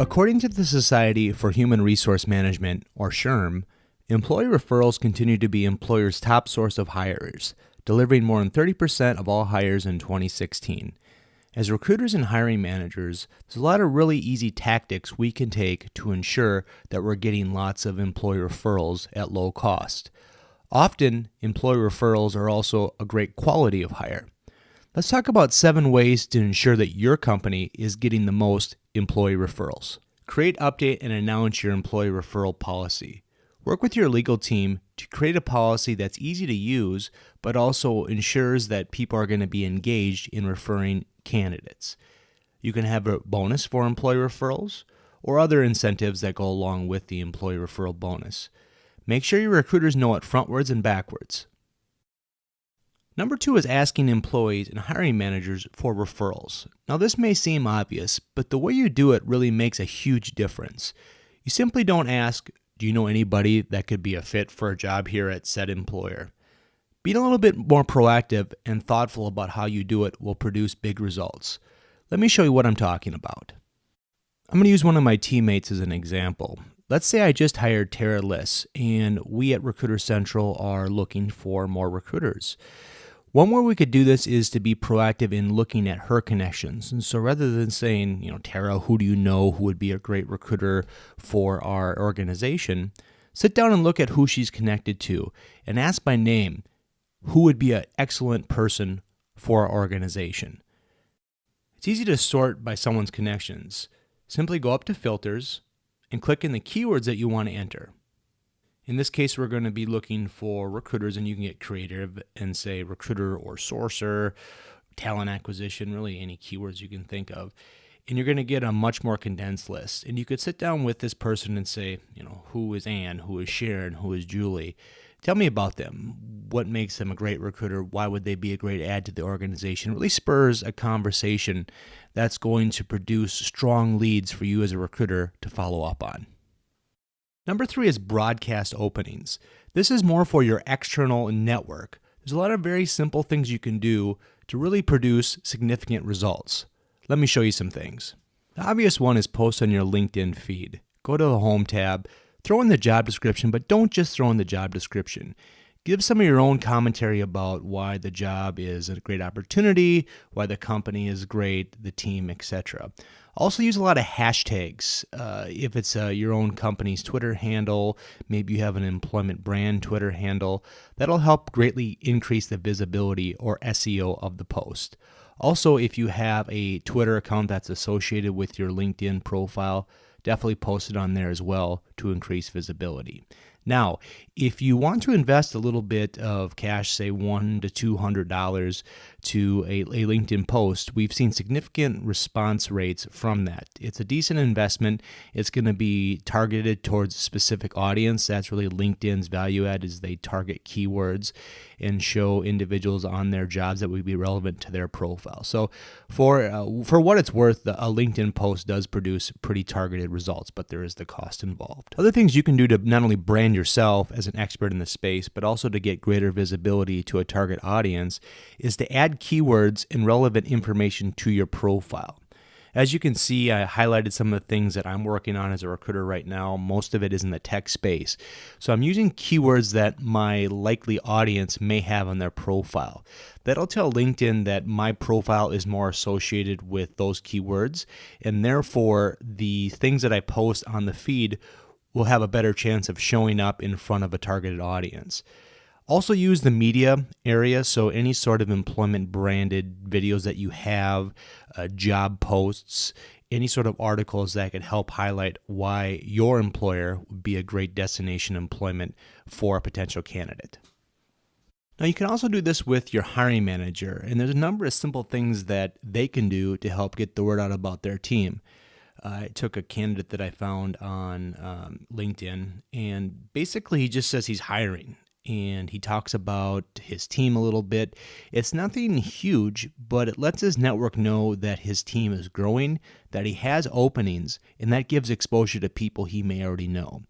According to the Society for Human Resource Management, or SHRM, employee referrals continue to be employers' top source of hires, delivering more than 30% of all hires in 2016. As recruiters and hiring managers, there's a lot of really easy tactics we can take to ensure that we're getting lots of employee referrals at low cost. Often, employee referrals are also a great quality of hire. Let's talk about 7 ways to ensure that your company is getting the most employee referrals. Create, update, and announce your employee referral policy. Work with your legal team to create a policy that's easy to use, but also ensures that people are going to be engaged in referring candidates. You can have a bonus for employee referrals or other incentives that go along with the employee referral bonus. Make sure your recruiters know it frontwards and backwards. Number 2 is asking employees and hiring managers for referrals. Now, this may seem obvious, but the way you do it really makes a huge difference. You simply don't ask, do you know anybody that could be a fit for a job here at said employer? Being a little bit more proactive and thoughtful about how you do it will produce big results. Let me show you what I'm talking about. I'm going to use one of my teammates as an example. Let's say I just hired Tara Liss, and we at Recruiter Central are looking for more recruiters. One way we could do this is to be proactive in looking at her connections. And so rather than saying, Tara, who do you know who would be a great recruiter for our organization, sit down and look at who she's connected to and ask by name, who would be an excellent person for our organization. It's easy to sort by someone's connections. Simply go up to filters and click in the keywords that you want to enter. In this case, we're going to be looking for recruiters, and you can get creative and say recruiter or sourcer, talent acquisition, really any keywords you can think of. And you're going to get a much more condensed list. And you could sit down with this person and say, who is Ann, who is Sharon, who is Julie? Tell me about them. What makes them a great recruiter? Why would they be a great add to the organization? It really spurs a conversation that's going to produce strong leads for you as a recruiter to follow up on. Number 3 is broadcast openings. This is more for your external network. There's a lot of very simple things you can do to really produce significant results. Let me show you some things. The obvious one is post on your LinkedIn feed. Go to the Home tab, throw in the job description, but don't just throw in the job description. Give some of your own commentary about why the job is a great opportunity, why the company is great, the team, etc. Also use a lot of hashtags. If it's your own company's Twitter handle, maybe you have an employment brand Twitter handle, that'll help greatly increase the visibility or SEO of the post. Also, if you have a Twitter account that's associated with your LinkedIn profile, definitely post it on there as well to increase visibility. Now, if you want to invest a little bit of cash, say $100 to $200 to a LinkedIn post, we've seen significant response rates from that. It's a decent investment. It's going to be targeted towards a specific audience. That's really LinkedIn's value add, is they target keywords and show individuals on their jobs that would be relevant to their profile. So for what it's worth, a LinkedIn post does produce pretty targeted results, but there is the cost involved. Other things you can do to not only brand yourself as an expert in the space, but also to get greater visibility to a target audience is to add keywords and relevant information to your profile. As you can see, I highlighted some of the things that I'm working on as a recruiter right now. Most of it is in the tech space. So I'm using keywords that my likely audience may have on their profile. That'll tell LinkedIn that my profile is more associated with those keywords, and therefore the things that I post on the feed will have a better chance of showing up in front of a targeted audience. Also use the media area, so any sort of employment branded videos that you have, job posts, any sort of articles that could help highlight why your employer would be a great destination employment for a potential candidate. Now, you can also do this with your hiring manager, and there's a number of simple things that they can do to help get the word out about their team. I took a candidate that I found on LinkedIn, and basically he just says he's hiring. And he talks about his team a little bit. It's nothing huge, but it lets his network know that his team is growing, that he has openings, and that gives exposure to people he may already know.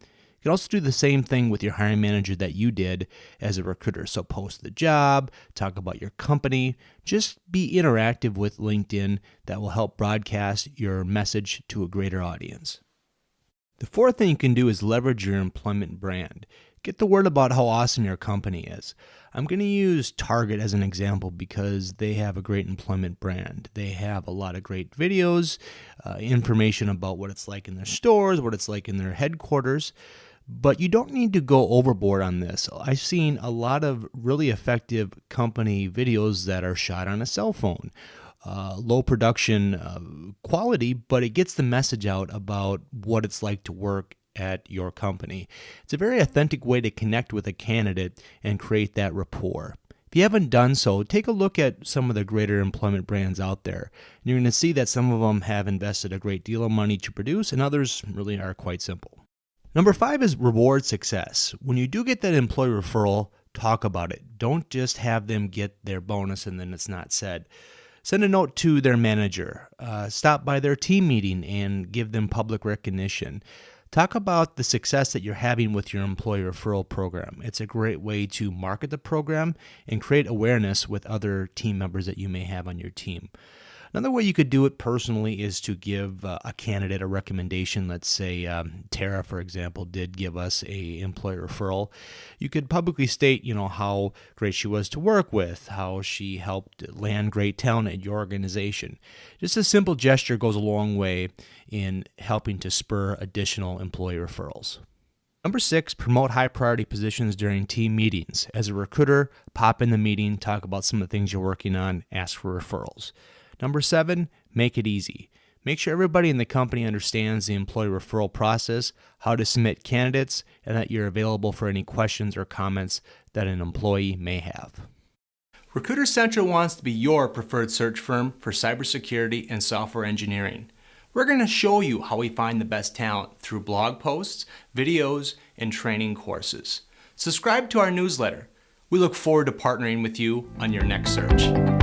You can also do the same thing with your hiring manager that you did as a recruiter. So post the job, talk about your company, just be interactive with LinkedIn. That will help broadcast your message to a greater audience. The fourth thing you can do is leverage your employment brand. Get the word about how awesome your company is. I'm going to use Target as an example because they have a great employment brand. They have a lot of great videos, information about what it's like in their stores, what it's like in their headquarters. But you don't need to go overboard on this. I've seen a lot of really effective company videos that are shot on a cell phone. Low production quality, but it gets the message out about what it's like to work at your company. It's a very authentic way to connect with a candidate and create that rapport. If you haven't done so, take a look at some of the greater employment brands out there. You're going to see that some of them have invested a great deal of money to produce, and others really are quite simple. Number 5 is reward success. When you do get that employee referral, talk about it. Don't just have them get their bonus and then it's not said. Send a note to their manager. Stop by their team meeting and give them public recognition. Talk about the success that you're having with your employee referral program. It's a great way to market the program and create awareness with other team members that you may have on your team. Another way you could do it personally is to give a candidate a recommendation. Let's say Tara, for example, did give us a employee referral. You could publicly state, how great she was to work with, how she helped land great talent at your organization. Just a simple gesture goes a long way in helping to spur additional employee referrals. Number 6, promote high priority positions during team meetings. As a recruiter, pop in the meeting, talk about some of the things you're working on, ask for referrals. Number 7, make it easy. Make sure everybody in the company understands the employee referral process, how to submit candidates, and that you're available for any questions or comments that an employee may have. Recruiter Central wants to be your preferred search firm for cybersecurity and software engineering. We're going to show you how we find the best talent through blog posts, videos, and training courses. Subscribe to our newsletter. We look forward to partnering with you on your next search.